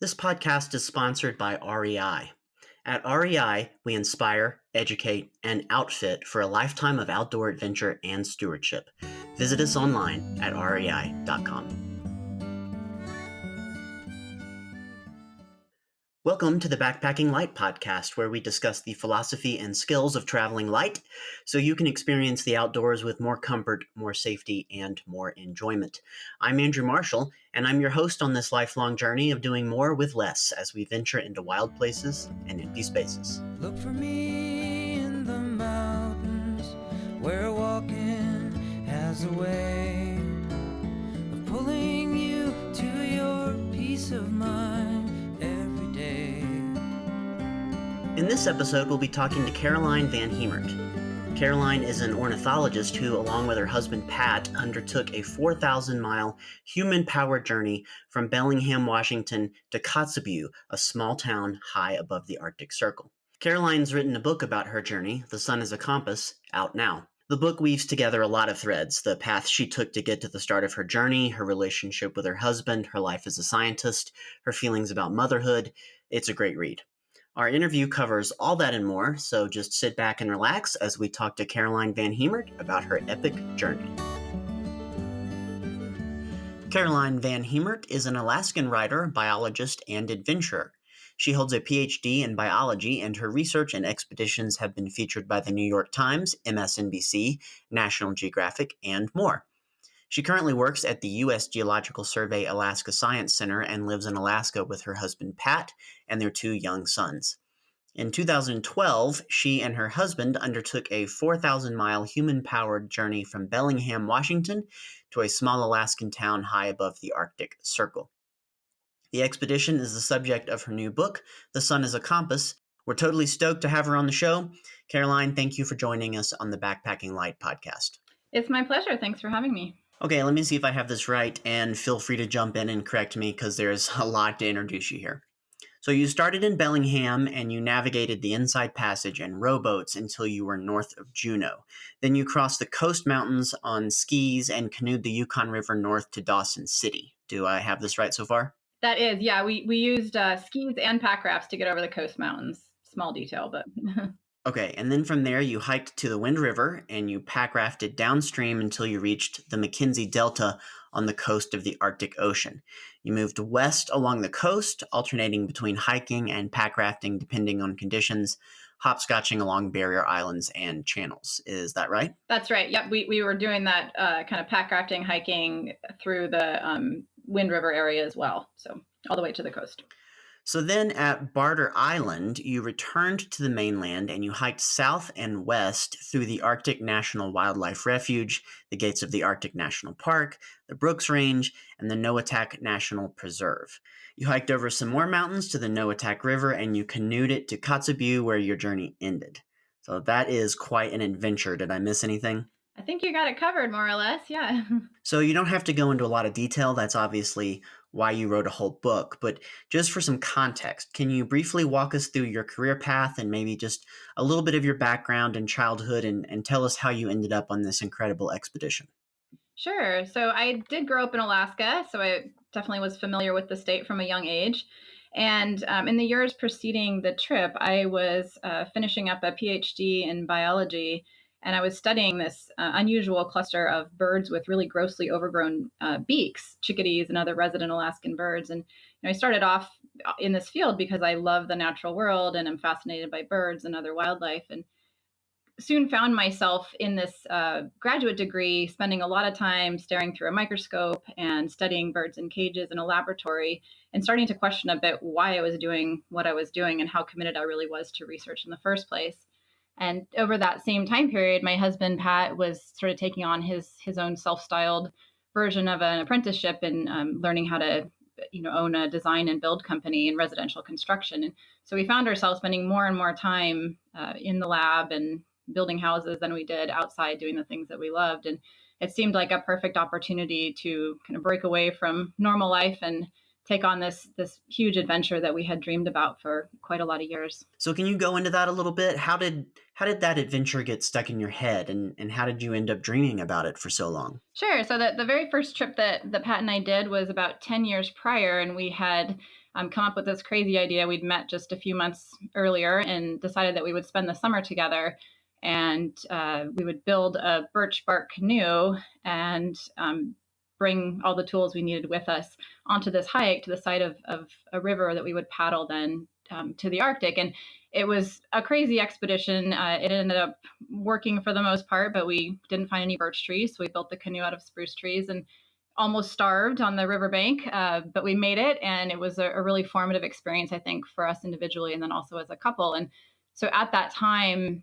This podcast is sponsored by REI. At REI, we inspire, educate, and outfit for a lifetime of outdoor adventure and stewardship. Visit us online at rei.com. Welcome to the Backpacking Light podcast, where we discuss the philosophy and skills of traveling light so you can experience the outdoors with more comfort, more safety, and more enjoyment. I'm Andrew Marshall, and I'm your host on this lifelong journey of doing more with less as we venture into wild places and empty spaces. Look for me in the mountains where walking has a way of pulling you to your peace of mind. In this episode, we'll be talking to Caroline Van Hemert. Caroline is an ornithologist who, along with her husband Pat, undertook a 4,000-mile human-powered journey from Bellingham, Washington to Kotzebue, a small town high above the Arctic Circle. Caroline's written a book about her journey, The Sun is a Compass, out now. The book weaves together a lot of threads: the path she took to get to the start of her journey, her relationship with her husband, her life as a scientist, her feelings about motherhood. It's a great read. Our interview covers all that and more, so just sit back and relax as we talk to Caroline Van Hemert about her epic journey. Caroline Van Hemert is an Alaskan writer, biologist, and adventurer. She holds a PhD in biology, and her research and expeditions have been featured by the New York Times, MSNBC, National Geographic, and more. She currently works at the U.S. Geological Survey Alaska Science Center and lives in Alaska with her husband Pat and their two young sons. In 2012, she and her husband undertook a 4,000-mile human-powered journey from Bellingham, Washington, to a small Alaskan town high above the Arctic Circle. The expedition is the subject of her new book, The Sun is a Compass. We're totally stoked to have her on the show. Caroline, thank you for joining us on the Backpacking Light podcast. It's my pleasure. Thanks for having me. Okay, let me see if I have this right, and feel free to jump in and correct me because there's a lot to introduce you here. So you started in Bellingham and you navigated the Inside Passage and rowboats until you were north of Juneau. Then you crossed the Coast Mountains on skis and canoed the Yukon River north to Dawson City. Do I have this right so far? That is, yeah. We used skis and pack rafts to get over the Coast Mountains. Small detail, but... Okay, and then from there you hiked to the Wind River and you pack rafted downstream until you reached the Mackenzie Delta on the coast of the Arctic Ocean. You moved west along the coast, alternating between hiking and pack rafting depending on conditions, hopscotching along barrier islands and channels. Is that right? That's right. Yep, we were doing that kind of pack rafting, hiking through the Wind River area as well, so all the way to the coast. So then at Barter Island, you returned to the mainland and you hiked south and west through the Arctic National Wildlife Refuge, the gates of the Arctic National Park, the Brooks Range, and the Noatak National Preserve. You hiked over some more mountains to the Noatak River and you canoed it to Kotzebue, where your journey ended. So that is quite an adventure. Did I miss anything? I think you got it covered, more or less, yeah. So you don't have to go into a lot of detail. That's obviously why you wrote a whole book. But just for some context, can you briefly walk us through your career path and maybe just a little bit of your background and childhood and tell us how you ended up on this incredible expedition? Sure. So I did grow up in Alaska, so I definitely was familiar with the state from a young age. And in the years preceding the trip, I was finishing up a PhD in biology. And I was studying this unusual cluster of birds with really grossly overgrown beaks, chickadees and other resident Alaskan birds. And I started off in this field because I love the natural world and I'm fascinated by birds and other wildlife. And soon found myself in this graduate degree spending a lot of time staring through a microscope and studying birds in cages in a laboratory and starting to question a bit why I was doing what I was doing and how committed I really was to research in the first place. And over that same time period, my husband, Pat, was sort of taking on his own self-styled version of an apprenticeship in learning how to, own a design and build company in residential construction. And so we found ourselves spending more and more time in the lab and building houses than we did outside doing the things that we loved. And it seemed like a perfect opportunity to kind of break away from normal life and take on this huge adventure that we had dreamed about for quite a lot of years. So can you go into that a little bit? How did that adventure get stuck in your head, and how did you end up dreaming about it for so long? Sure. So the very first trip that Pat and I did was about 10 years prior, and we had come up with this crazy idea. We'd met just a few months earlier and decided that we would spend the summer together, and we would build a birch bark canoe and bring all the tools we needed with us onto this hike to the side of a river that we would paddle then to the Arctic. And it was a crazy expedition. It ended up working for the most part, but we didn't find any birch trees. So we built the canoe out of spruce trees and almost starved on the riverbank, but we made it. And it was a really formative experience, I think, for us individually and then also as a couple. And so at that time,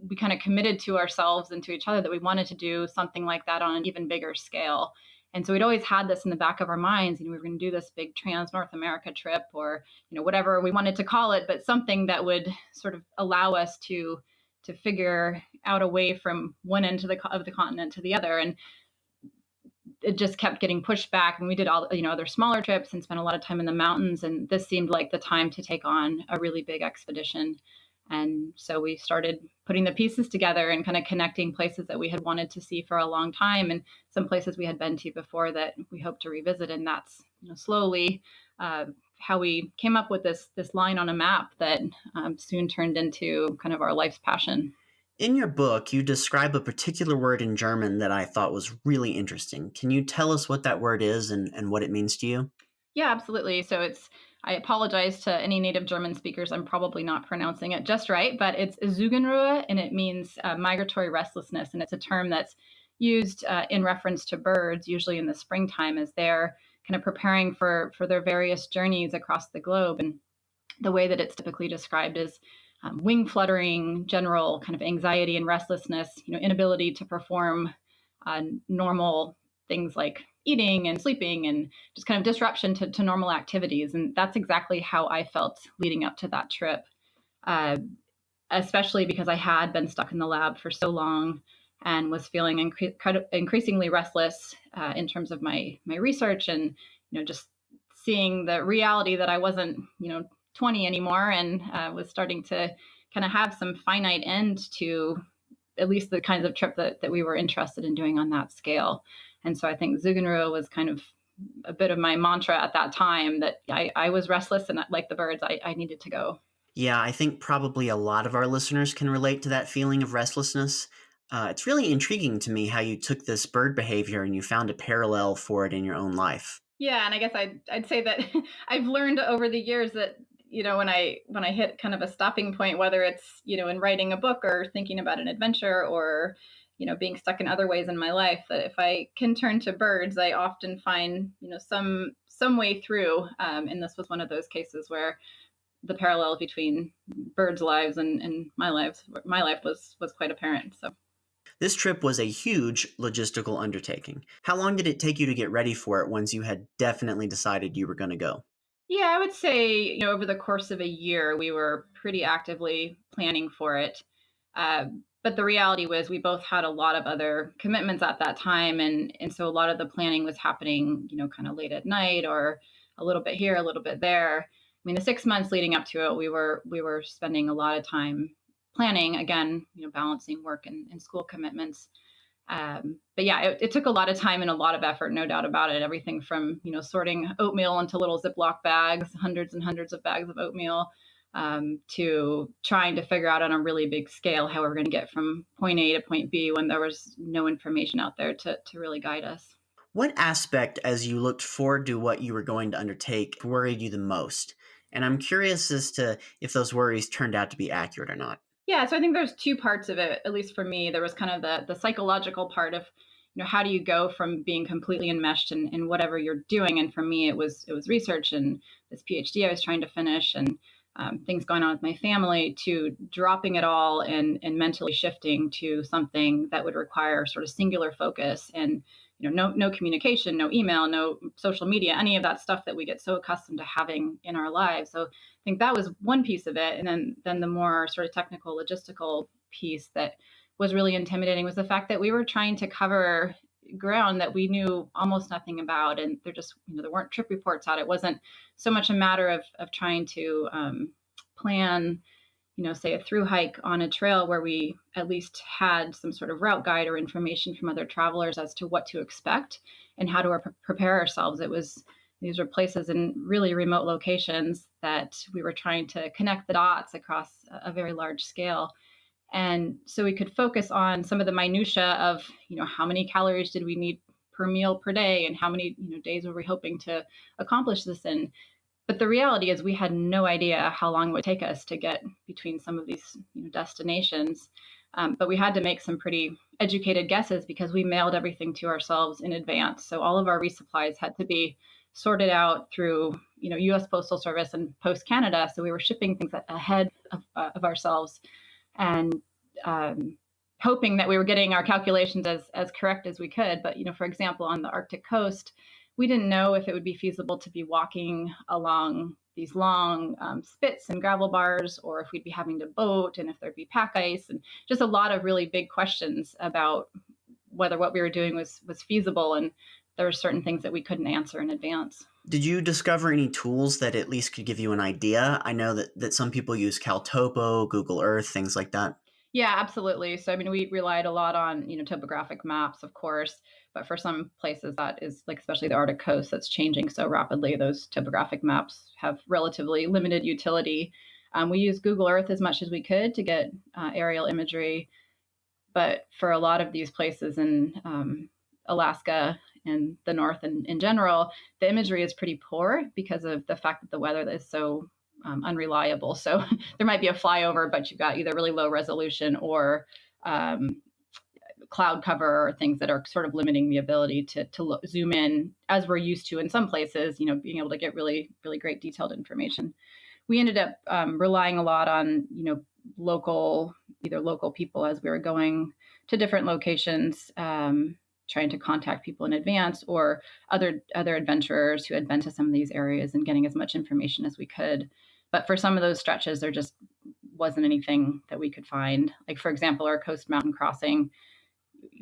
we kind of committed to ourselves and to each other that we wanted to do something like that on an even bigger scale. And so we'd always had this in the back of our minds, we were going to do this big trans North America trip, or, whatever we wanted to call it, but something that would sort of allow us to figure out a way from one end of the continent to the other. And it just kept getting pushed back, and we did all, other smaller trips and spent a lot of time in the mountains. And this seemed like the time to take on a really big expedition. And so we started putting the pieces together and kind of connecting places that we had wanted to see for a long time and some places we had been to before that we hope to revisit. And that's slowly how we came up with this line on a map that soon turned into kind of our life's passion. In your book, you describe a particular word in German that I thought was really interesting. Can you tell us what that word is and what it means to you? Yeah, absolutely. So I apologize to any native German speakers. I'm probably not pronouncing it just right, but it's Zugenruhe, and it means migratory restlessness. And it's a term that's used in reference to birds, usually in the springtime, as they're kind of preparing for their various journeys across the globe. And the way that it's typically described is wing fluttering, general kind of anxiety and restlessness, inability to perform normal things like eating and sleeping, and just kind of disruption to normal activities. And that's exactly how I felt leading up to that trip, especially because I had been stuck in the lab for so long and was feeling increasingly restless in terms of my research, and just seeing the reality that I wasn't 20 anymore, and was starting to kind of have some finite end to at least the kinds of trip that we were interested in doing on that scale. And so I think Zugenruhe was kind of a bit of my mantra at that time, that I was restless, and like the birds, I needed to go. Yeah, I think probably a lot of our listeners can relate to that feeling of restlessness. It's really intriguing to me how you took this bird behavior and you found a parallel for it in your own life. Yeah, and I guess I'd say that I've learned over the years that when I hit kind of a stopping point, whether it's in writing a book or thinking about an adventure, or being stuck in other ways in my life, that if I can turn to birds, I often find some way through. And this was one of those cases where the parallel between birds' lives and my life was quite apparent. So. This trip was a huge logistical undertaking. How long did it take you to get ready for it once you had definitely decided you were going to go? Yeah, I would say, over the course of a year, we were pretty actively planning for it. But the reality was we both had a lot of other commitments at that time. And so a lot of the planning was happening, kind of late at night, or a little bit here, a little bit there. I mean, the 6 months leading up to it, we were spending a lot of time planning, again, balancing work and school commitments. But yeah, it took a lot of time and a lot of effort, no doubt about it. Everything from, sorting oatmeal into little Ziploc bags, hundreds and hundreds of bags of oatmeal, to trying to figure out on a really big scale how we were going to get from point A to point B when there was no information out there to really guide us. What aspect, as you looked forward to what you were going to undertake, worried you the most? And I'm curious as to if those worries turned out to be accurate or not. Yeah, so I think there's two parts of it, at least for me. There was kind of the psychological part of, how do you go from being completely enmeshed in whatever you're doing? And for me, it was research and this PhD I was trying to finish, and things going on with my family, to dropping it all and mentally shifting to something that would require sort of singular focus, and no communication, no email, no social media, any of that stuff that we get so accustomed to having in our lives. So I think that was one piece of it. And then the more sort of technical, logistical piece that was really intimidating was the fact that we were trying to cover ground that we knew almost nothing about. And there just, there weren't trip reports out. It wasn't so much a matter of trying to plan, say a through hike on a trail where we at least had some sort of route guide or information from other travelers as to what to expect and how to prepare ourselves. It was These were places in really remote locations that we were trying to connect the dots across a very large scale. And so we could focus on some of the minutia of, how many calories did we need per meal per day, and how many, days were we hoping to accomplish this in. But the reality is we had no idea how long it would take us to get between some of these destinations. But we had to make some pretty educated guesses because we mailed everything to ourselves in advance. So all of our resupplies had to be sorted out through, U.S. Postal Service and Post Canada. So we were shipping things ahead of ourselves, and hoping that we were getting our calculations as correct as we could. But, for example, on the Arctic coast, we didn't know if it would be feasible to be walking along these long spits and gravel bars, or if we'd be having to boat, and if there'd be pack ice, and just a lot of really big questions about whether what we were doing was feasible. And there were certain things that we couldn't answer in advance. Did you discover any tools that at least could give you an idea? I know that some people use CalTopo, Google Earth, things like that. Yeah, absolutely. So, we relied a lot on, topographic maps, of course, but for some places that is like, especially the Arctic coast, that's changing so rapidly, those topographic maps have relatively limited utility. We used Google Earth as much as we could to get aerial imagery, but for a lot of these places in Alaska and the North in general, the imagery is pretty poor because of the fact that the weather is so unreliable. So there might be a flyover, but you've got either really low resolution or cloud cover, or things that are sort of limiting the ability to zoom in as we're used to in some places, being able to get really, really great detailed information. We ended up relying a lot on, local people as we were going to different locations, trying to contact people in advance, or other adventurers who had been to some of these areas, and getting as much information as we could. But for some of those stretches, there just wasn't anything that we could find. Like, for example, our coast mountain crossing,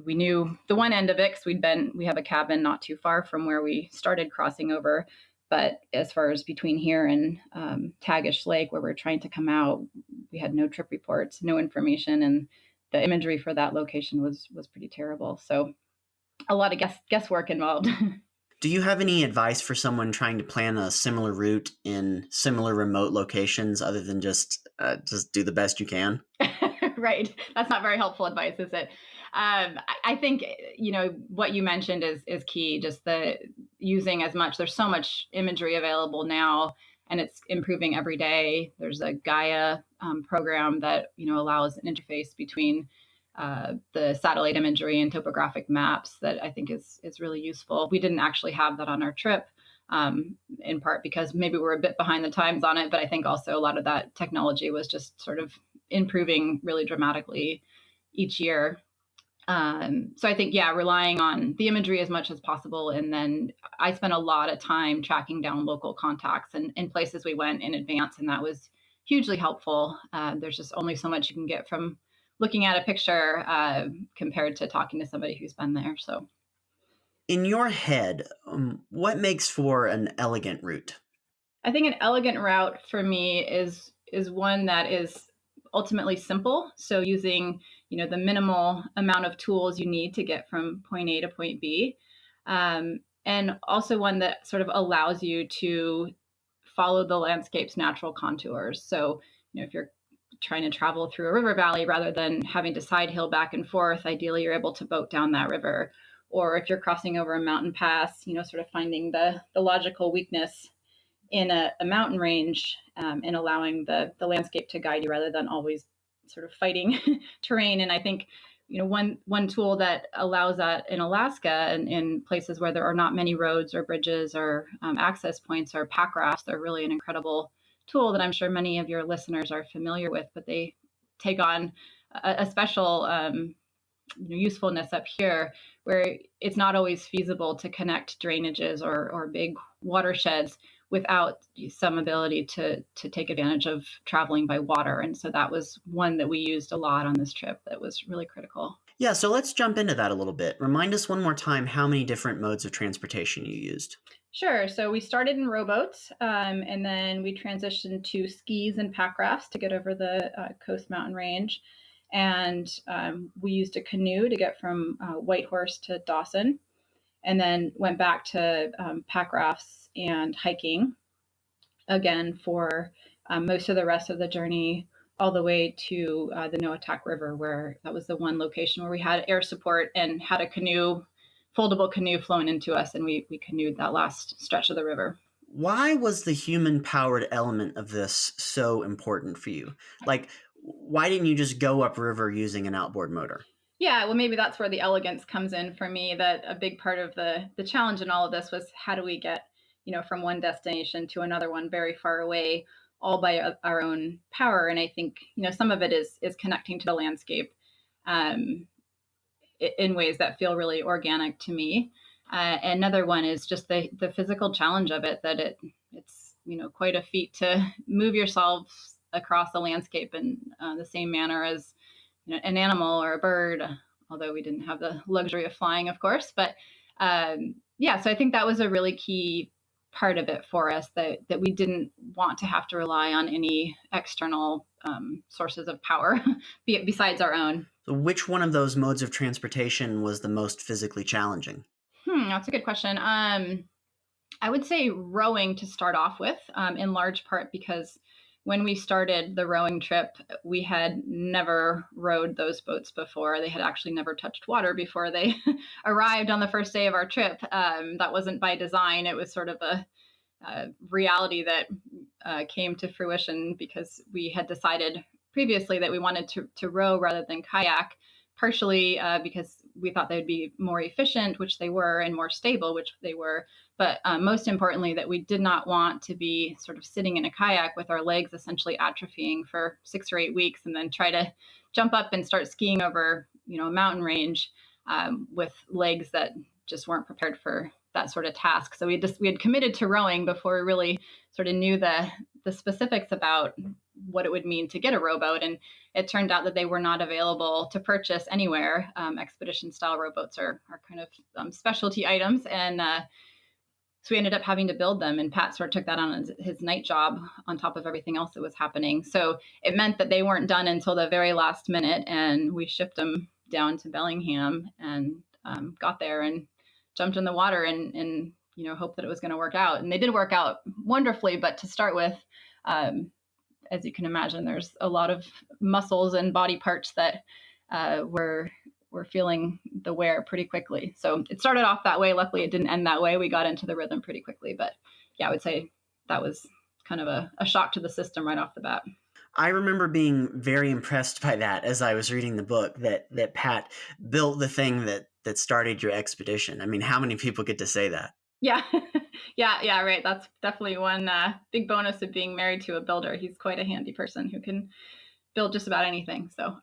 we knew the one end of it because we have a cabin not too far from where we started crossing over. But as far as between here and Tagish Lake, where we're trying to come out, we had no trip reports, no information, and the imagery for that location was pretty terrible. So a lot of guesswork involved. Do you have any advice for someone trying to plan a similar route in similar remote locations, other than just do the best you can? Right. That's not very helpful advice, is it? I think, what you mentioned is key. Just the using as much. There's so much imagery available now, and it's improving every day. There's a Gaia program that allows an interface between the satellite imagery and topographic maps that I think is really useful. We didn't actually have that on our trip, in part because maybe we're a bit behind the times on it, but I think also a lot of that technology was just sort of improving really dramatically each year. So I think, relying on the imagery as much as possible. And then I spent a lot of time tracking down local contacts and places we went in advance, and that was hugely helpful. There's just only so much you can get from looking at a picture compared to talking to somebody who's been there. So, in your head, what makes for an elegant route? I think an elegant route for me is one that is ultimately simple. So using the minimal amount of tools you need to get from point A to point B, and also one that sort of allows you to follow the landscape's natural contours. So if you're trying to travel through a river valley rather than having to side hill back and forth, ideally you're able to boat down that river. Or if you're crossing over a mountain pass, sort of finding the logical weakness in a mountain range, and allowing the landscape to guide you rather than always sort of fighting terrain. And I think, one tool that allows that in Alaska and in places where there are not many roads or bridges or access points are pack rafts. They're really an incredible tool that I'm sure many of your listeners are familiar with, but they take on a special usefulness up here, where it's not always feasible to connect drainages or big watersheds without some ability to take advantage of traveling by water. And so that was one that we used a lot on this trip that was really critical. Yeah, so let's jump into that a little bit. Remind us one more time how many different modes of transportation you used. Sure. So we started in rowboats, and then we transitioned to skis and pack rafts to get over the Coast Mountain Range. And we used a canoe to get from Whitehorse to Dawson, and then went back to pack rafts and hiking again for most of the rest of the journey, all the way to the Noatak River, where that was the one location where we had air support and had a foldable canoe flown into us, and we canoed that last stretch of the river. Why was the human-powered element of this so important for you? Like, why didn't you just go upriver using an outboard motor? Yeah, well, maybe that's where the elegance comes in for me. That a big part of the challenge in all of this was how do we get from one destination to another one very far away, all by our own power. And I think some of it is connecting to the landscape in ways that feel really organic to me. Another one is just the physical challenge of it, that it's quite a feat to move yourself across the landscape in the same manner as an animal or a bird, although we didn't have the luxury of flying, of course. But so I think that was a really key part of it for us, that we didn't want to have to rely on any external sources of power besides our own. So which one of those modes of transportation was the most physically challenging? That's a good question. I would say rowing to start off with, in large part because when we started the rowing trip, we had never rowed those boats before. They had actually never touched water before they arrived on the first day of our trip. That wasn't by design. It was sort of a reality that came to fruition because we had decided previously that we wanted to row rather than kayak, partially because we thought they would be more efficient, which they were, and more stable, which they were. But most importantly, that we did not want to be sort of sitting in a kayak with our legs essentially atrophying for 6 or 8 weeks and then try to jump up and start skiing over, a mountain range with legs that just weren't prepared for that sort of task. So we had committed to rowing before we really sort of knew the specifics about what it would mean to get a rowboat. And it turned out that they were not available to purchase anywhere. Expedition style rowboats are kind of specialty items. And so we ended up having to build them. And Pat sort of took that on his night job on top of everything else that was happening. So it meant that they weren't done until the very last minute. And we shipped them down to Bellingham and got there and jumped in the water and hoped that it was going to work out. And they did work out wonderfully. But to start with, as you can imagine, there's a lot of muscles and body parts that were feeling the wear pretty quickly. So it started off that way. Luckily, it didn't end that way. We got into the rhythm pretty quickly. But yeah, I would say that was kind of a shock to the system right off the bat. I remember being very impressed by that as I was reading the book, that Pat built the thing that started your expedition. I mean, how many people get to say that? Yeah. Yeah, right. That's definitely one big bonus of being married to a builder. He's quite a handy person who can build just about anything. So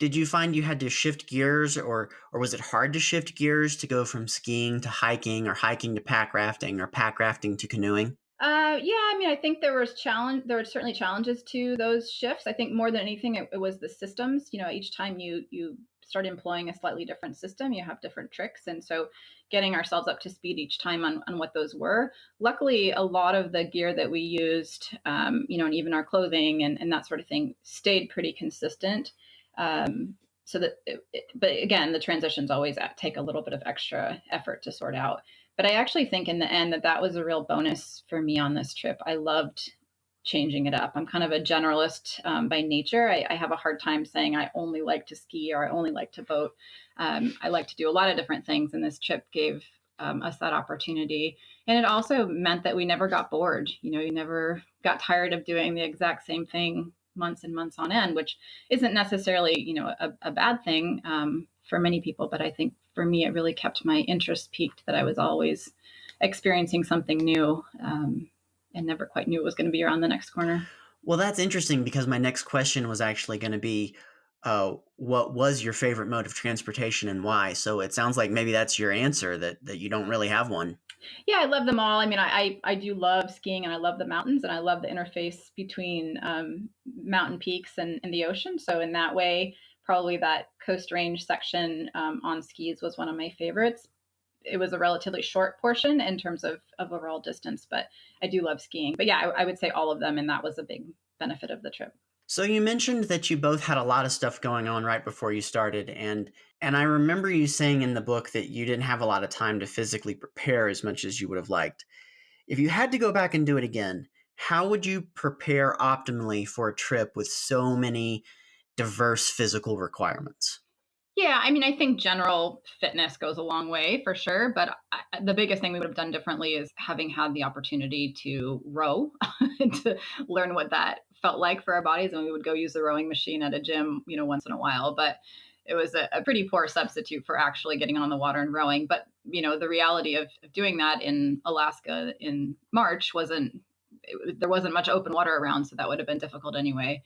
Did you find you had to shift gears, or was it hard to shift gears to go from skiing to hiking, or hiking to pack rafting, or pack rafting to canoeing? I mean, I think there were certainly challenges to those shifts. I think more than anything, it was the systems. Each time you start employing a slightly different system, you have different tricks. And so getting ourselves up to speed each time on what those were. Luckily, a lot of the gear that we used, and even our clothing and that sort of thing stayed pretty consistent. So that, but again, the transitions always take a little bit of extra effort to sort out. But I actually think in the end that was a real bonus for me on this trip. I loved changing it up. I'm kind of a generalist by nature. I have a hard time saying I only like to ski or I only like to boat. I like to do a lot of different things, and this trip gave us that opportunity. And it also meant that we never got bored. You never got tired of doing the exact same thing months and months on end, which isn't necessarily, a bad thing for many people. But I think for me, it really kept my interest peaked, that I was always experiencing something new and never quite knew it was going to be around the next corner. Well, that's interesting, because my next question was actually going to be, what was your favorite mode of transportation and why? So it sounds like maybe that's your answer, that you don't really have one. Yeah, I love them all. I mean, I do love skiing, and I love the mountains, and I love the interface between mountain peaks and the ocean. So in that way, probably that Coast Range section on skis was one of my favorites. It was a relatively short portion in terms of overall distance, but I do love skiing. But yeah, I would say all of them, and that was a big benefit of the trip. So you mentioned that you both had a lot of stuff going on right before you started, and I remember you saying in the book that you didn't have a lot of time to physically prepare as much as you would have liked. If you had to go back and do it again, how would you prepare optimally for a trip with so many diverse physical requirements? Yeah, I mean, I think general fitness goes a long way for sure. But the biggest thing we would have done differently is having had the opportunity to row, to learn what that felt like for our bodies. And we would go use the rowing machine at a gym, once in a while. But it was a pretty poor substitute for actually getting on the water and rowing. But, the reality of doing that in Alaska in March there wasn't much open water around. So that would have been difficult anyway.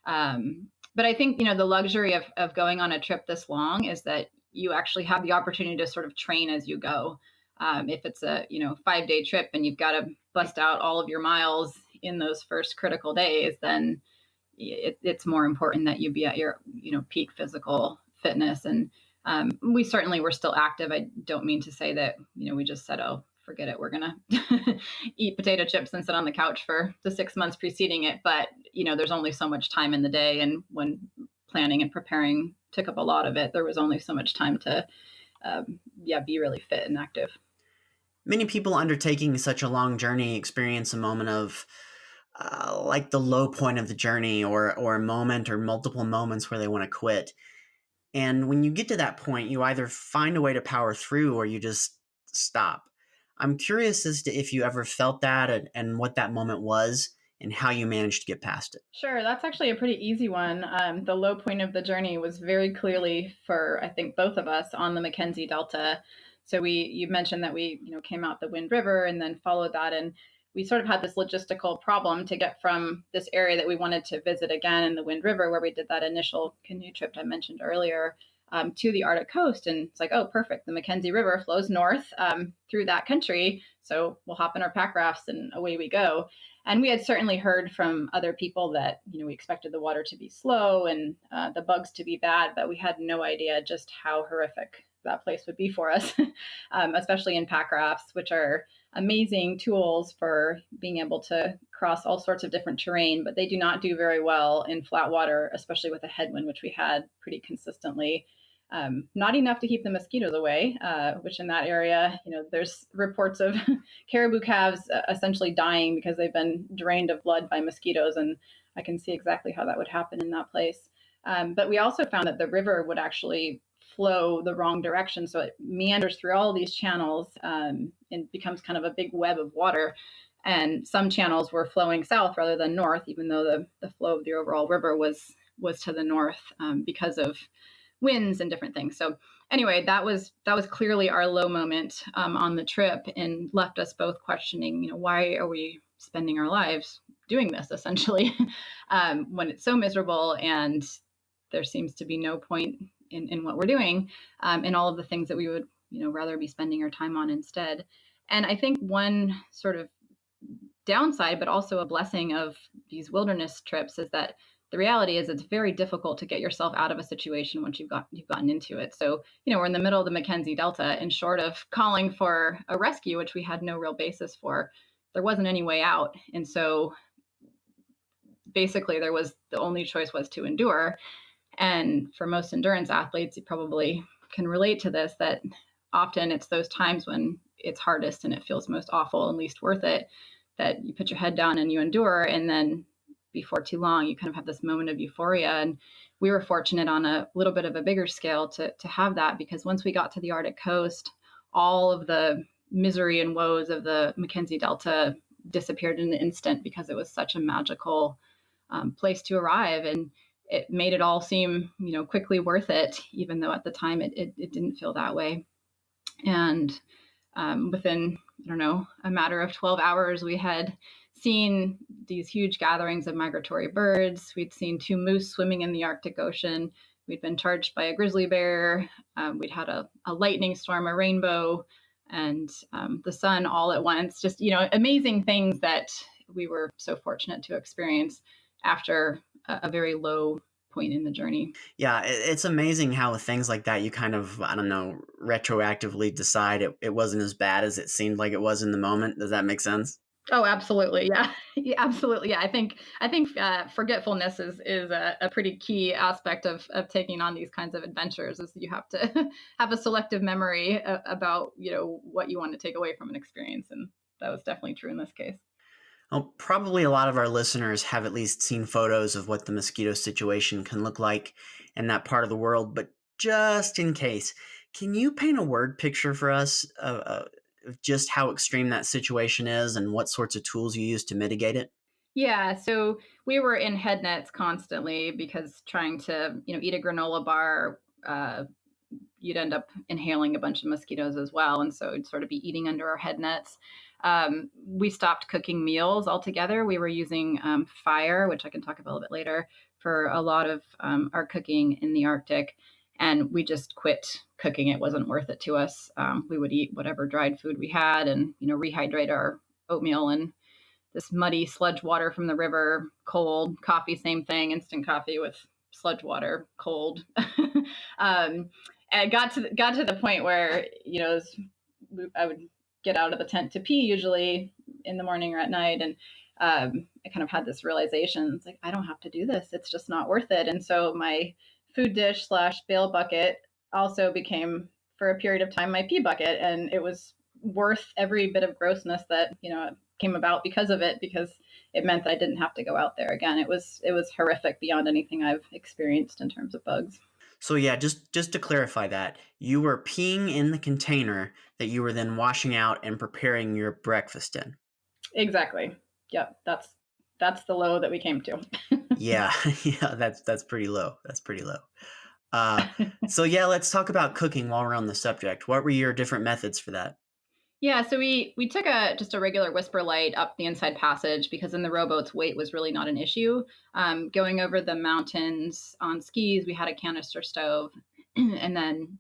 But I think, the luxury of going on a trip this long is that you actually have the opportunity to sort of train as you go. If it's a, 5-day trip and you've got to bust out all of your miles in those first critical days, then it's more important that you be at your, peak physical fitness. And we certainly were still active. I don't mean to say that, we just said, oh, forget it, we're going to eat potato chips and sit on the couch for the 6 months preceding it. But, there's only so much time in the day. And when planning and preparing took up a lot of it, there was only so much time to, be really fit and active. Many people undertaking such a long journey experience a moment of like the low point of the journey, or a moment or multiple moments where they want to quit. And when you get to that point, you either find a way to power through or you just stop. I'm curious as to if you ever felt that, and what that moment was and how you managed to get past it. Sure, that's actually a pretty easy one. The low point of the journey was very clearly for, I think, both of us on the Mackenzie Delta. So you mentioned that we, came out the Wind River and then followed that, and we sort of had this logistical problem to get from this area that we wanted to visit again in the Wind River, where we did that initial canoe trip I mentioned earlier, to the Arctic coast. And it's like, oh, perfect. The Mackenzie River flows north through that country. So we'll hop in our pack rafts and away we go. And we had certainly heard from other people that, we expected the water to be slow and the bugs to be bad, but we had no idea just how horrific that place would be for us, especially in pack rafts, which are amazing tools for being able to cross all sorts of different terrain, but they do not do very well in flat water, especially with a headwind, which we had pretty consistently. Not enough to keep the mosquitoes away, which in that area, there's reports of caribou calves essentially dying because they've been drained of blood by mosquitoes. And I can see exactly how that would happen in that place. But we also found that the river would actually flow the wrong direction. So it meanders through all these channels and becomes kind of a big web of water. And some channels were flowing south rather than north, even though the flow of the overall river was to the north because of winds and different things. So anyway, that was clearly our low moment on the trip, and left us both questioning, why are we spending our lives doing this essentially when it's so miserable and there seems to be no point in what we're doing, and all of the things that we would, rather be spending our time on instead. And I think one sort of downside, but also a blessing of these wilderness trips, is that the reality is it's very difficult to get yourself out of a situation once you've gotten into it. So, we're in the middle of the Mackenzie Delta, and short of calling for a rescue, which we had no real basis for, there wasn't any way out. And so basically the only choice was to endure. And for most endurance athletes, you probably can relate to this, that often it's those times when it's hardest and it feels most awful and least worth it, that you put your head down and you endure. And then before too long, you kind of have this moment of euphoria. And we were fortunate on a little bit of a bigger scale to have that, because once we got to the Arctic coast, all of the misery and woes of the Mackenzie Delta disappeared in an instant, because it was such a magical place to arrive. And it made it all seem, quickly worth it, even though at the time it didn't feel that way. And within, a matter of 12 hours, we had seen these huge gatherings of migratory birds. We'd seen 2 moose swimming in the Arctic Ocean. We'd been charged by a grizzly bear. We'd had a lightning storm, a rainbow, and the sun all at once. Just, amazing things that we were so fortunate to experience after a very low point in the journey. Yeah, it's amazing how with things like that, you kind of, I don't know, retroactively decide it wasn't as bad as it seemed like it was in the moment. Does that make sense? Oh, absolutely. Yeah. Yeah, absolutely. Yeah. I think forgetfulness is a pretty key aspect of taking on these kinds of adventures, is you have to have a selective memory about, what you want to take away from an experience. And that was definitely true in this case. Well, probably a lot of our listeners have at least seen photos of what the mosquito situation can look like in that part of the world, but just in case, can you paint a word picture for us of just how extreme that situation is and what sorts of tools you use to mitigate it? Yeah, so we were in head nets constantly because trying to, eat a granola bar, you'd end up inhaling a bunch of mosquitoes as well. And so it'd sort of be eating under our head nets. We stopped cooking meals altogether. We were using fire, which I can talk about a little bit later, for a lot of our cooking in the Arctic. And we just quit cooking. It wasn't worth it to us. We would eat whatever dried food we had and, rehydrate our oatmeal and this muddy sludge water from the river, cold. Coffee, same thing, instant coffee with sludge water, cold. um, and got to the point where I would get out of the tent to pee usually in the morning or at night, and I kind of had this realization: it's like I don't have to do this; it's just not worth it. And so my food dish / bail bucket also became, for a period of time, my pee bucket, and it was worth every bit of grossness that came about because of it, because it meant that I didn't have to go out there again. It was horrific beyond anything I've experienced in terms of bugs. So yeah, just to clarify that, you were peeing in the container that you were then washing out and preparing your breakfast in. Exactly. Yep. That's the low that we came to. Yeah, yeah, that's pretty low. That's pretty low. So yeah, let's talk about cooking while we're on the subject. What were your different methods for that? Yeah, so we took just a regular whisper light up the inside passage because in the rowboats weight was really not an issue. Going over the mountains on skis, we had a canister stove, and then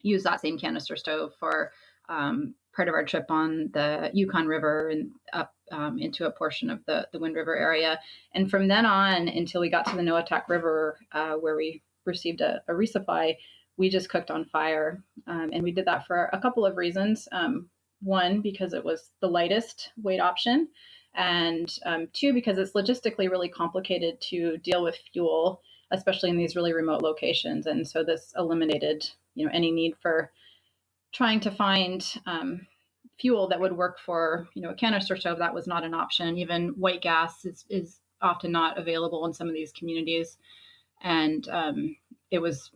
used that same canister stove for part of our trip on the Yukon River and up into a portion of the Wind River area. And from then on until we got to the Noatak River, where we received a resupply, we just cooked on fire. And we did that for a couple of reasons. One, because it was the lightest weight option, and two, because it's logistically really complicated to deal with fuel, especially in these really remote locations. And so this eliminated, any need for trying to find fuel that would work for, a canister stove. That was not an option. Even white gas is often not available in some of these communities, and it was,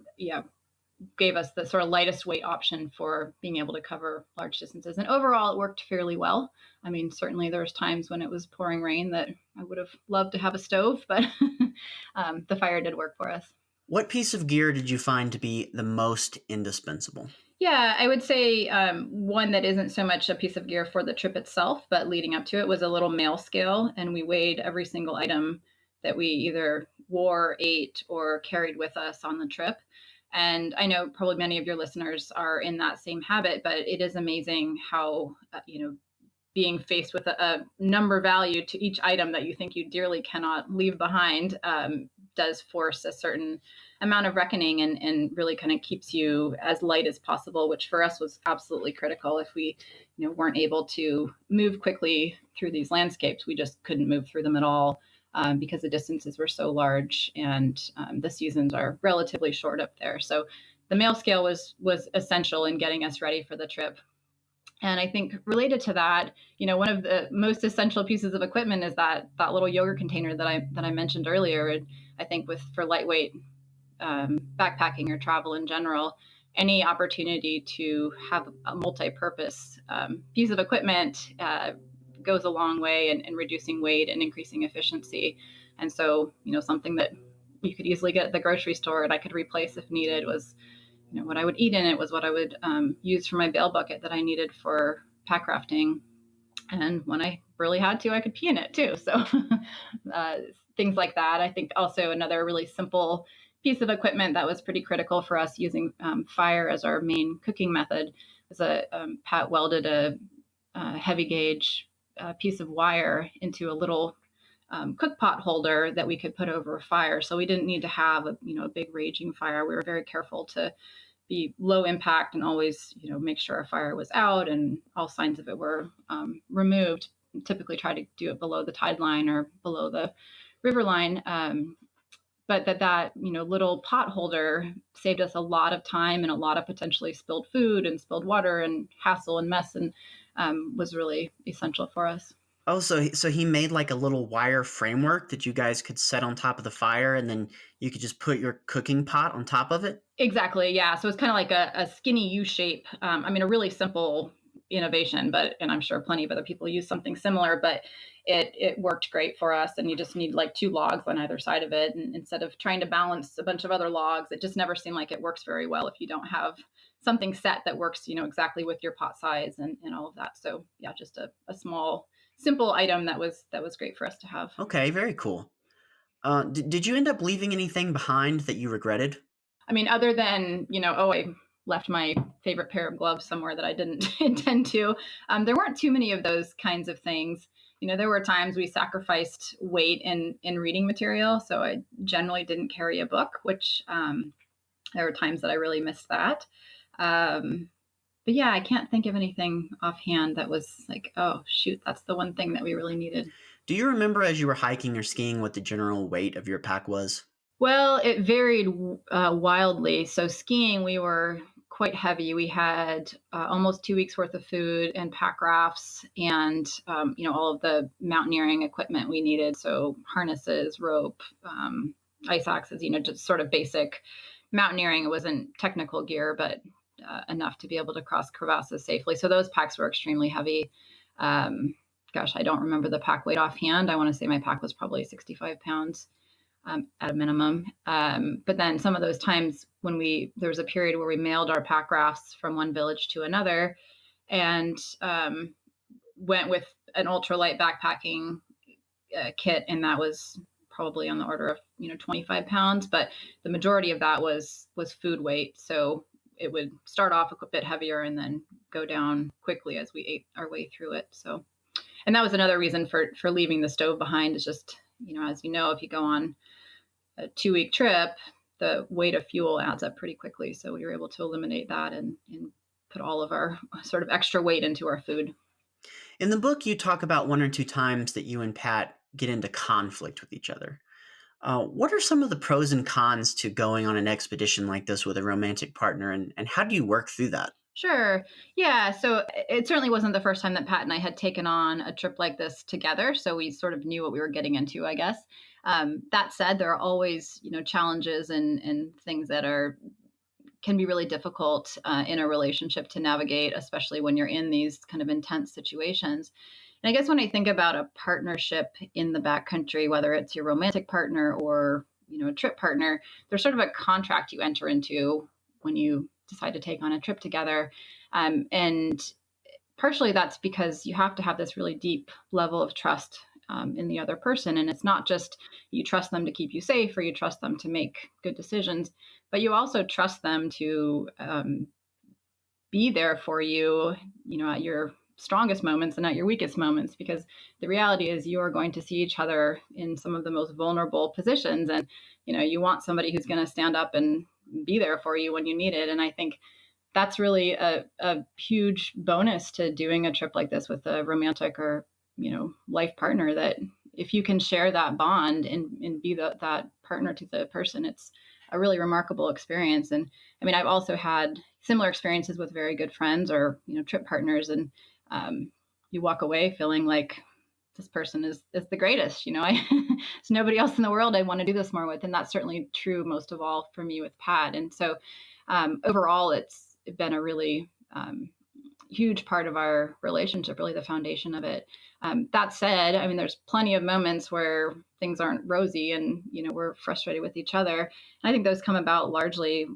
gave us the sort of lightest weight option for being able to cover large distances. And overall, it worked fairly well. I mean, certainly there was times when it was pouring rain that I would have loved to have a stove, but the fire did work for us. What piece of gear did you find to be the most indispensable? Yeah, I would say one that isn't so much a piece of gear for the trip itself, but leading up to it was a little mail scale, and we weighed every single item that we either wore, ate, or carried with us on the trip. And I know probably many of your listeners are in that same habit, but it is amazing how, being faced with a number value to each item that you think you dearly cannot leave behind does force a certain amount of reckoning and really kind of keeps you as light as possible, which for us was absolutely critical. If we weren't able to move quickly through these landscapes, we just couldn't move through them at all. Because the distances were so large and the seasons are relatively short up there. So the mail scale was essential in getting us ready for the trip. And I think related to that, one of the most essential pieces of equipment is that little yogurt container that I mentioned earlier. And I think for lightweight backpacking or travel in general, any opportunity to have a multi-purpose piece of equipment goes a long way in reducing weight and increasing efficiency. And so, something that you could easily get at the grocery store and I could replace if needed was, what I would eat in it was what I would use for my bail bucket that I needed for pack rafting. And when I really had to, I could pee in it too. So things like that. I think also another really simple piece of equipment that was pretty critical for us using fire as our main cooking method was Pat welded a heavy gauge piece of wire into a little cook pot holder that we could put over a fire. So we didn't need to have a big raging fire. We were very careful to be low impact and always make sure our fire was out and all signs of it were removed. Typically try to do it below the tide line or below the river line. But that little pot holder saved us a lot of time and a lot of potentially spilled food and spilled water and hassle and mess. And was really essential for us. Oh, so he made like a little wire framework that you guys could set on top of the fire, and then you could just put your cooking pot on top of it? Exactly. Yeah. So it's kind of like a skinny U shape. I mean, a really simple innovation, and I'm sure plenty of other people use something similar, but it worked great for us. And you just need like 2 logs on either side of it. And instead of trying to balance a bunch of other logs, it just never seemed like it works very well if you don't have something set that works, exactly with your pot size and all of that. So yeah, just a small, simple item that was great for us to have. Okay, very cool. Did you end up leaving anything behind that you regretted? I mean, other than, I left my favorite pair of gloves somewhere that I didn't intend to, there weren't too many of those kinds of things. There were times we sacrificed weight in reading material. So I generally didn't carry a book, which there were times that I really missed that. But yeah, I can't think of anything offhand that was like, oh, shoot, that's the one thing that we really needed. Do you remember as you were hiking or skiing what the general weight of your pack was? Well, it varied wildly. So skiing, we were quite heavy. We had almost 2 weeks worth of food and pack rafts and, all of the mountaineering equipment we needed. So harnesses, rope, ice axes, just sort of basic mountaineering. It wasn't technical gear, but enough to be able to cross crevasses safely. So those packs were extremely heavy. Gosh, I don't remember the pack weight offhand. I want to say my pack was probably 65 pounds. At a minimum. But then some of those times when there was a period where we mailed our pack rafts from one village to another and went with an ultralight backpacking kit. And that was probably on the order of, 25 pounds, but the majority of that was food weight. So it would start off a bit heavier and then go down quickly as we ate our way through it. So, and that was another reason for leaving the stove behind is just, as you know, if you go on a 2-week trip, the weight of fuel adds up pretty quickly. So we were able to eliminate that and put all of our sort of extra weight into our food. In the book, you talk about 1 or 2 times that you and Pat get into conflict with each other. What are some of the pros and cons to going on an expedition like this with a romantic partner, and how do you work through that? Sure. Yeah. So it certainly wasn't the first time that Pat and I had taken on a trip like this together. So we sort of knew what we were getting into, I guess. That said, there are always, challenges and things that can be really difficult in a relationship to navigate, especially when you're in these kind of intense situations. And I guess when I think about a partnership in the backcountry, whether it's your romantic partner or, a trip partner, there's sort of a contract you enter into when you decide to take on a trip together. And partially that's because you have to have this really deep level of trust in the other person. And it's not just you trust them to keep you safe or you trust them to make good decisions, but you also trust them to be there for you, at your strongest moments and at your weakest moments, because the reality is you are going to see each other in some of the most vulnerable positions. And, you want somebody who's going to stand up and be there for you when you need it. And I think that's really a huge bonus to doing a trip like this with a romantic or, life partner, that if you can share that bond and be that partner to the person, it's a really remarkable experience. And I mean, I've also had similar experiences with very good friends or, trip partners. And you walk away feeling like this person is the greatest, there's nobody else in the world I want to do this more with. And that's certainly true most of all for me with Pat. And so overall, it's been a really huge part of our relationship, really the foundation of it. That said, I mean, there's plenty of moments where things aren't rosy and, we're frustrated with each other. And I think those come about largely,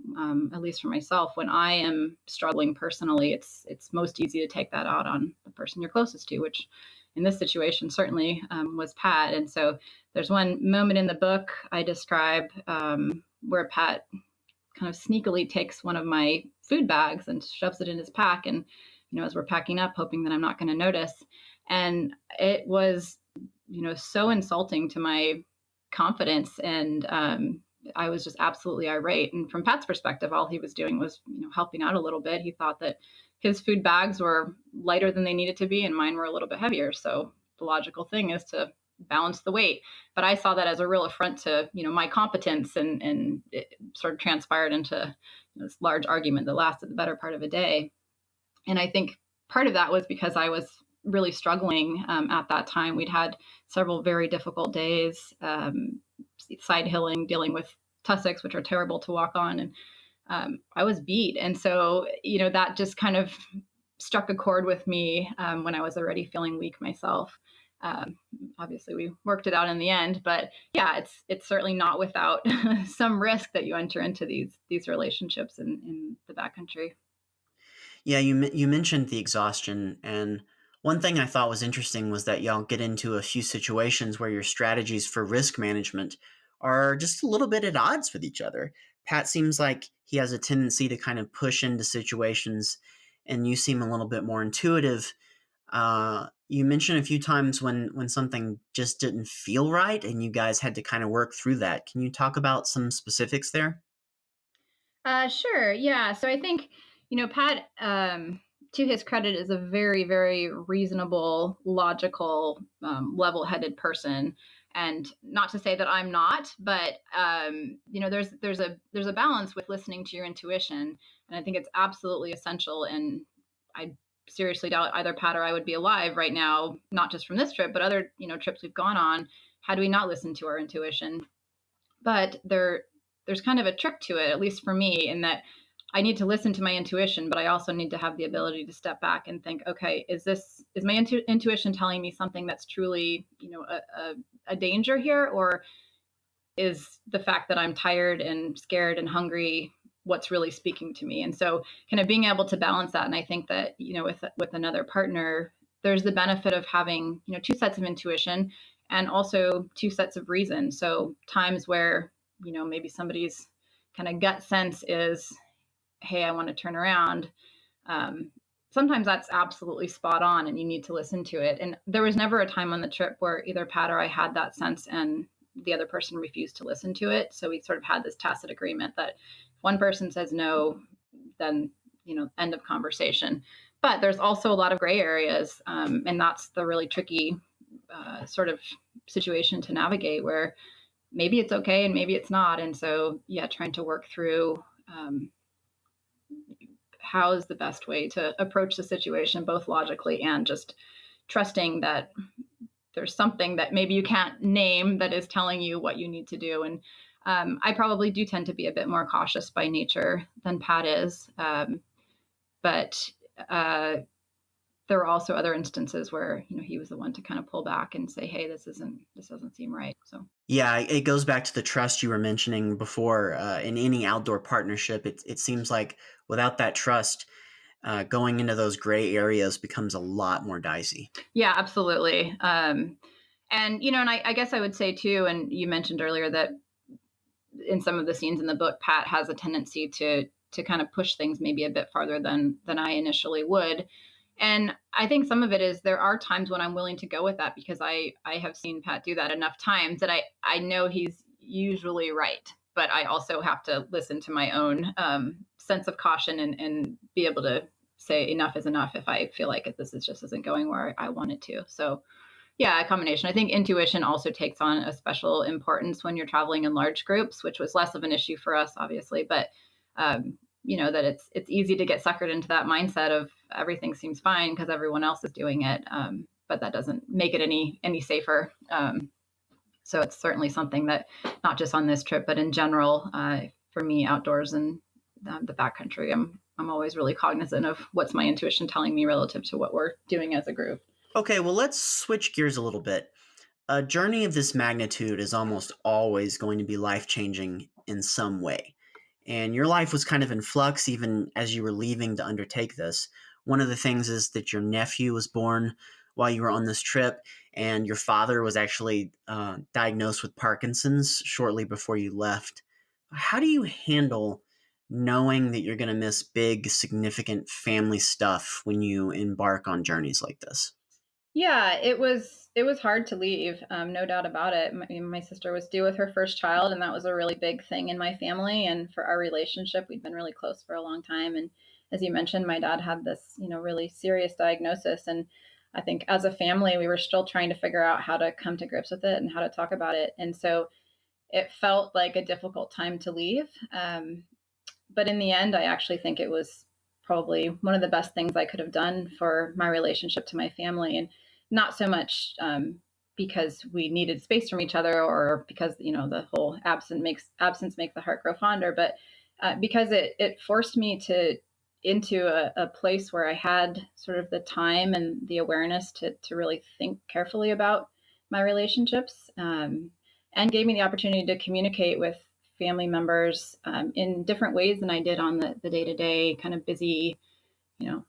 at least for myself, when I am struggling personally, it's most easy to take that out on the person you're closest to, which in this situation certainly was Pat. And so there's one moment in the book I describe where Pat kind of sneakily takes one of my food bags and shoves it in his pack. And, as we're packing up, hoping that I'm not going to notice. And it was, so insulting to my confidence. And I was just absolutely irate. And from Pat's perspective, all he was doing was, helping out a little bit. He thought that his food bags were lighter than they needed to be, and mine were a little bit heavier. So the logical thing is to balance the weight. But I saw that as a real affront to, my competence, and it sort of transpired into this large argument that lasted the better part of a day. And I think part of that was because I was really struggling at that time. We'd had several very difficult days, side hilling, dealing with tussocks, which are terrible to walk on. And I was beat. And so, that just kind of struck a chord with me when I was already feeling weak myself. Obviously, we worked it out in the end, but yeah, it's certainly not without some risk that you enter into these relationships in the backcountry. Yeah, you mentioned the exhaustion, and one thing I thought was interesting was that y'all get into a few situations where your strategies for risk management are just a little bit at odds with each other. Pat seems like he has a tendency to kind of push into situations, and you seem a little bit more intuitive. You mentioned a few times when something just didn't feel right, and you guys had to kind of work through that. Can you talk about some specifics there? Sure. Yeah. So I think, Pat, to his credit, is a very, very reasonable, logical, level-headed person. And not to say that I'm not, but there's a balance with listening to your intuition, and I think it's absolutely essential. And I seriously doubt either Pat or I would be alive right now, not just from this trip, but other trips we've gone on, had we not listened to our intuition. But there's kind of a trick to it, at least for me, in that I need to listen to my intuition, but I also need to have the ability to step back and think, okay, is my intuition telling me something that's truly, a danger here, or is the fact that I'm tired and scared and hungry what's really speaking to me? And so, kind of being able to balance that, and I think that with another partner, there's the benefit of having two sets of intuition and also two sets of reason. So times where maybe somebody's kind of gut sense is, hey, I want to turn around. Sometimes that's absolutely spot on and you need to listen to it. And there was never a time on the trip where either Pat or I had that sense and the other person refused to listen to it. So we sort of had this tacit agreement that if one person says no, then, end of conversation. But there's also a lot of gray areas. And that's the really tricky sort of situation to navigate, where maybe it's okay and maybe it's not. And so, yeah, trying to work through how is the best way to approach the situation, both logically and just trusting that there's something that maybe you can't name that is telling you what you need to do. And I probably do tend to be a bit more cautious by nature than Pat is. But there were also other instances where he was the one to kind of pull back and say, hey, this doesn't seem right. So Yeah, it goes back to the trust you were mentioning before. In any outdoor partnership, it seems like without that trust, going into those gray areas becomes a lot more dicey. yeah, absolutely. And and I guess I would say too, and you mentioned earlier that in some of the scenes in the book, Pat has a tendency to kind of push things maybe a bit farther than I initially would. And I think some of it is there are times when I'm willing to go with that, because I have seen Pat do that enough times that I know he's usually right. But I also have to listen to my own sense of caution and be able to say enough is enough if I feel like this is just isn't going where I want it to. So yeah, a combination. I think intuition also takes on a special importance when you're traveling in large groups, which was less of an issue for us, obviously. But that it's easy to get suckered into that mindset of everything seems fine because everyone else is doing it, but that doesn't make it any safer. So it's certainly something that not just on this trip, but in general, for me, outdoors and the backcountry, I'm always really cognizant of what's my intuition telling me relative to what we're doing as a group. Okay, well, let's switch gears a little bit. A journey of this magnitude is almost always going to be life changing in some way. And your life was kind of in flux even as you were leaving to undertake this. One of the things is that your nephew was born while you were on this trip, and your father was actually diagnosed with Parkinson's shortly before you left. How do you handle knowing that you're going to miss big, significant family stuff when you embark on journeys like this? Yeah, it was hard to leave, no doubt about it. My sister was due with her first child, and that was a really big thing in my family and for our relationship. We'd been really close for a long time, and as you mentioned, my dad had this really serious diagnosis, and I think as a family we were still trying to figure out how to come to grips with it and how to talk about it, and so it felt like a difficult time to leave. But in the end, I actually think it was probably one of the best things I could have done for my relationship to my family. And not so much because we needed space from each other, or because, the whole absence makes the heart grow fonder, but because it forced me into a place where I had sort of the time and the awareness to really think carefully about my relationships, and gave me the opportunity to communicate with family members in different ways than I did on the day-to-day kind of busy,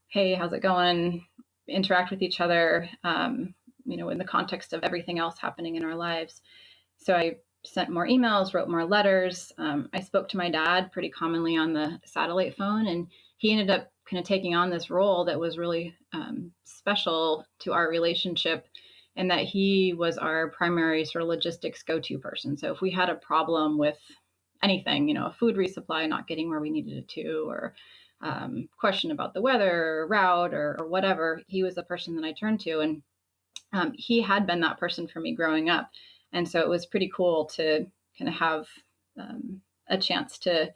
hey, how's it going? Interact with each other, in the context of everything else happening in our lives. So I sent more emails, wrote more letters. I spoke to my dad pretty commonly on the satellite phone, and he ended up kind of taking on this role that was really special to our relationship, and that he was our primary sort of logistics go-to person. So if we had a problem with anything, a food resupply not getting where we needed it to, or question about the weather, or route, or whatever, he was the person that I turned to. And he had been that person for me growing up. And so it was pretty cool to kind of have a chance to,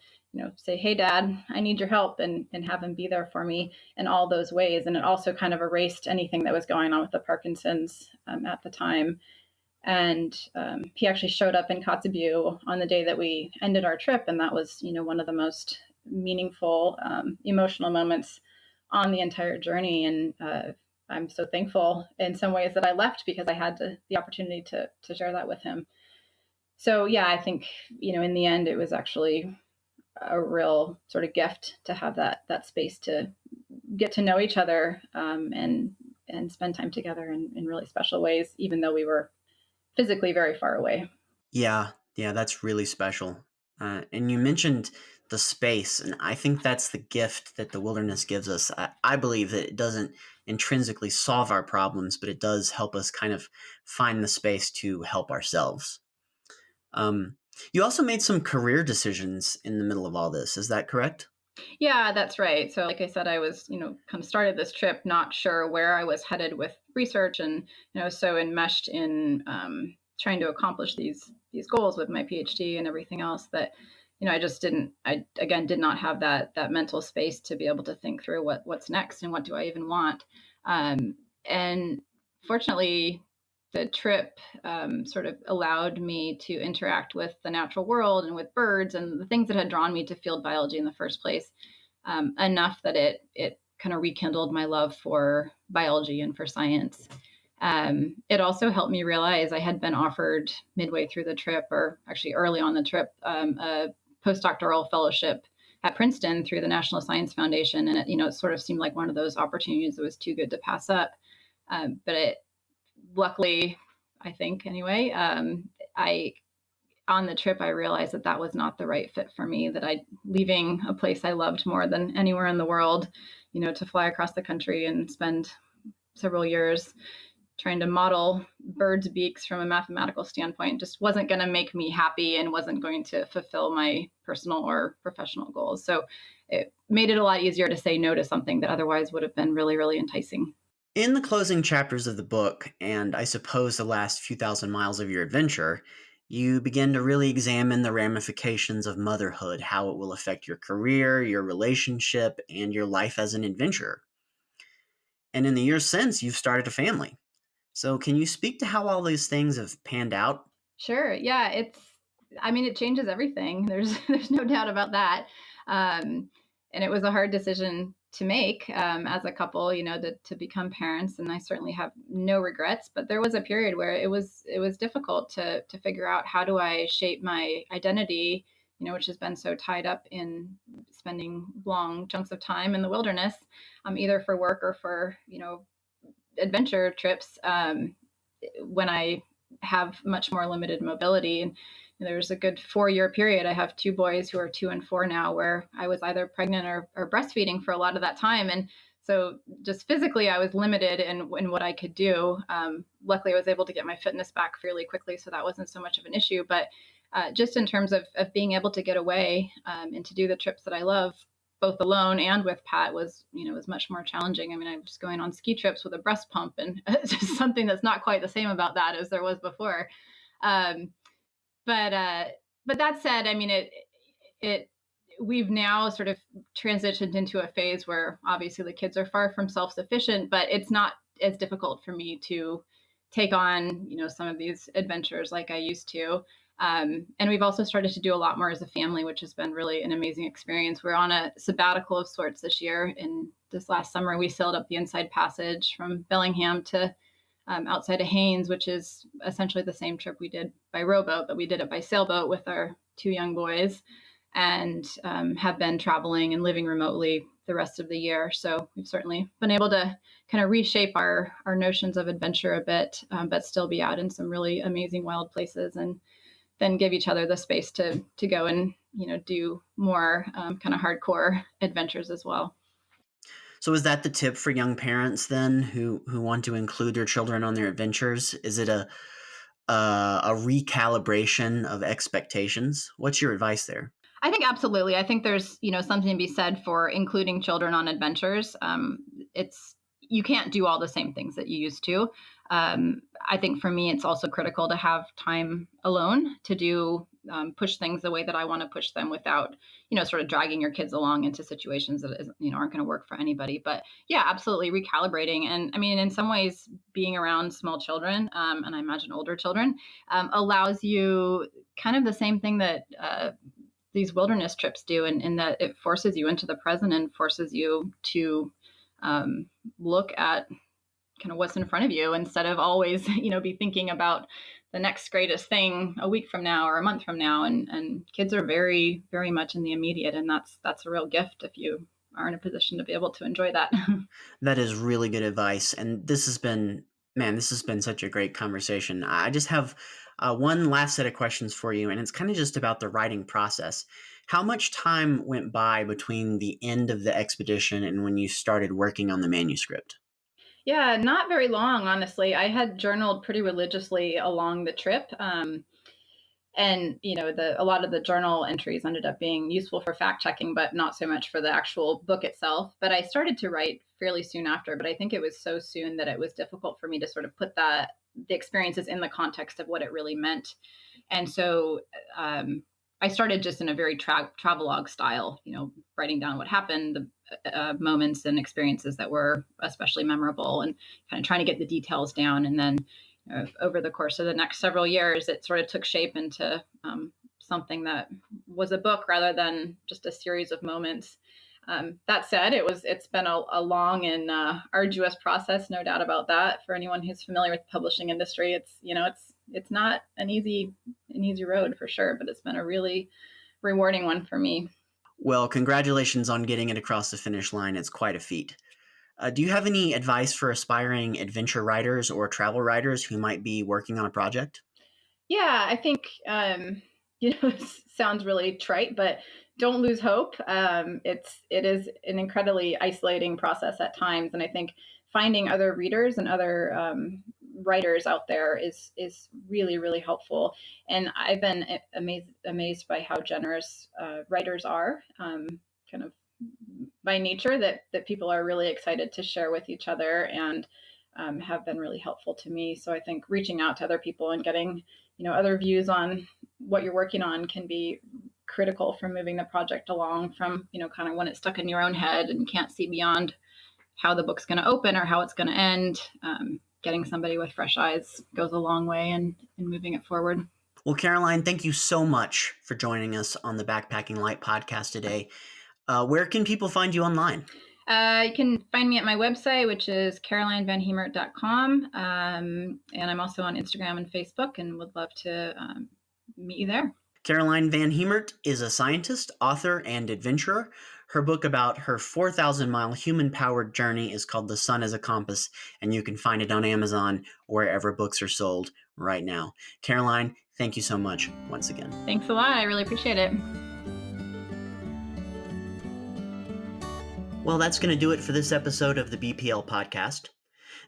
say, hey, Dad, I need your help, and have him be there for me in all those ways. And it also kind of erased anything that was going on with the Parkinson's at the time. And he actually showed up in Kotzebue on the day that we ended our trip. And that was, one of the most meaningful, emotional moments on the entire journey. And I'm so thankful in some ways that I left, because I had the opportunity to share that with him. So yeah, I think, in the end, it was actually a real sort of gift to have that space to get to know each other, and spend time together in really special ways, even though we were physically very far away. Yeah, that's really special. And you mentioned the space, and I think that's the gift that the wilderness gives us. I believe that it doesn't intrinsically solve our problems, but it does help us kind of find the space to help ourselves. You also made some career decisions in the middle of all this. Is that correct? Yeah, that's right. So like I said, I was, kind of started this trip not sure where I was headed with research, and, so enmeshed in trying to accomplish these goals with my PhD and everything else, that, I again did not have that mental space to be able to think through what's next and what do I even want. And fortunately, the trip sort of allowed me to interact with the natural world and with birds and the things that had drawn me to field biology in the first place, enough that it kind of rekindled my love for biology and for science. It also helped me realize I had been offered midway through the trip, or actually early on the trip, a postdoctoral fellowship at Princeton through the National Science Foundation. And it sort of seemed like one of those opportunities that was too good to pass up. But luckily, I think anyway, on the trip, I realized that was not the right fit for me, that leaving a place I loved more than anywhere in the world, to fly across the country and spend several years trying to model birds' beaks from a mathematical standpoint just wasn't going to make me happy and wasn't going to fulfill my personal or professional goals. So it made it a lot easier to say no to something that otherwise would have been really, really enticing. In the closing chapters of the book, and I suppose the last few thousand miles of your adventure, you begin to really examine the ramifications of motherhood, how it will affect your career, your relationship, and your life as an adventurer. And in the years since, you've started a family. So can you speak to how all these things have panned out? Sure. Yeah, it changes everything. There's no doubt about that. And it was a hard decision to make as a couple, to become parents. And I certainly have no regrets, but there was a period where it was difficult to figure out, how do I shape my identity, which has been so tied up in spending long chunks of time in the wilderness, either for work or for, adventure trips, when I have much more limited mobility. And there's a good 4-year period. I have 2 boys who are 2 and 4 now, where I was either pregnant or breastfeeding for a lot of that time. And so just physically, I was limited in what I could do. Luckily, I was able to get my fitness back fairly quickly, so that wasn't so much of an issue. But just in terms of being able to get away and to do the trips that I love, both alone and with Pat, was much more challenging. I mean, I was going on ski trips with a breast pump, and it's just something that's not quite the same about that as there was before. But that said, I mean, it we've now sort of transitioned into a phase where obviously the kids are far from self-sufficient, but it's not as difficult for me to take on, some of these adventures like I used to. And we've also started to do a lot more as a family, which has been really an amazing experience. We're on a sabbatical of sorts this year. In this last summer, we sailed up the Inside Passage from Bellingham to outside of Haines, which is essentially the same trip we did by rowboat, but we did it by sailboat with our two young boys, and have been traveling and living remotely the rest of the year. So we've certainly been able to kind of reshape our notions of adventure a bit, but still be out in some really amazing wild places, and then give each other the space to go and do more kind of hardcore adventures as well. So is that the tip for young parents then who want to include their children on their adventures? Is it a recalibration of expectations? What's your advice there? I think absolutely. I think there's something to be said for including children on adventures. You can't do all the same things that you used to. I think for me, it's also critical to have time alone to do push things the way that I want to push them without, sort of dragging your kids along into situations that aren't going to work for anybody. But yeah, absolutely recalibrating. And I mean, in some ways, being around small children, and I imagine older children, allows you kind of the same thing that these wilderness trips do, in that it forces you into the present and forces you to look at kind of what's in front of you instead of always, be thinking about the next greatest thing a week from now or a month from now. And kids are very, very much in the immediate. And that's a real gift if you are in a position to be able to enjoy that. That is really good advice. And this has been such a great conversation. I just have one last set of questions for you, and it's kind of just about the writing process. How much time went by between the end of the expedition and when you started working on the manuscript? Yeah, not very long, honestly. I had journaled pretty religiously along the trip. And a lot of the journal entries ended up being useful for fact checking, but not so much for the actual book itself. But I started to write fairly soon after, but I think it was so soon that it was difficult for me to sort of put the experiences in the context of what it really meant. And so I started just in a very travelogue style, writing down what happened, the moments and experiences that were especially memorable, and kind of trying to get the details down. And then over the course of the next several years, it sort of took shape into something that was a book rather than just a series of moments. That said, it's been a long and arduous process, no doubt about that. For anyone who's familiar with the publishing industry, it's not an easy road for sure, but it's been a really rewarding one for me. Well, congratulations on getting it across the finish line. It's quite a feat. Do you have any advice for aspiring adventure writers or travel writers who might be working on a project? Yeah, I think, it sounds really trite, but don't lose hope. It is an incredibly isolating process at times. And I think finding other readers and other writers out there is really, really helpful. And I've been amazed by how generous writers are, kind of by nature, that people are really excited to share with each other, and have been really helpful to me. So I think reaching out to other people and getting, other views on what you're working on can be critical for moving the project along from, kind of when it's stuck in your own head and can't see beyond how the book's going to open or how it's going to end. Getting somebody with fresh eyes goes a long way in moving it forward. Well, Caroline, thank you so much for joining us on the Backpacking Light podcast today. Where can people find you online? You can find me at my website, which is carolinevanhemert.com. And I'm also on Instagram and Facebook, and would love to meet you there. Caroline Van Hemert is a scientist, author, and adventurer. Her book about her 4,000-mile human-powered journey is called The Sun as a Compass, and you can find it on Amazon or wherever books are sold right now. Caroline, thank you so much once again. Thanks a lot. I really appreciate it. Well, that's going to do it for this episode of the BPL podcast.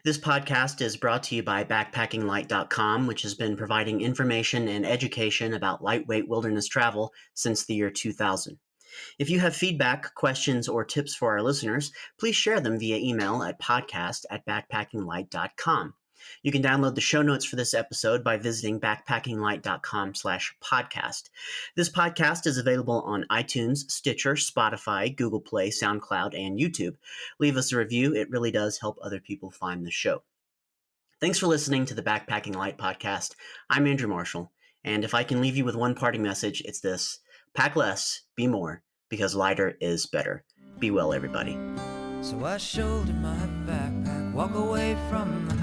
This podcast is brought to you by backpackinglight.com, which has been providing information and education about lightweight wilderness travel since the year 2000. If you have feedback, questions, or tips for our listeners, please share them via email at podcast@backpackinglight.com. You can download the show notes for this episode by visiting backpackinglight.com/podcast. This podcast is available on iTunes, Stitcher, Spotify, Google Play, SoundCloud, and YouTube. Leave us a review. It really does help other people find the show. Thanks for listening to the Backpacking Light podcast. I'm Andrew Marshall, and if I can leave you with one parting message, it's this: pack less, be more, because lighter is better. Be well, everybody. So I shoulder my backpack, walk away from the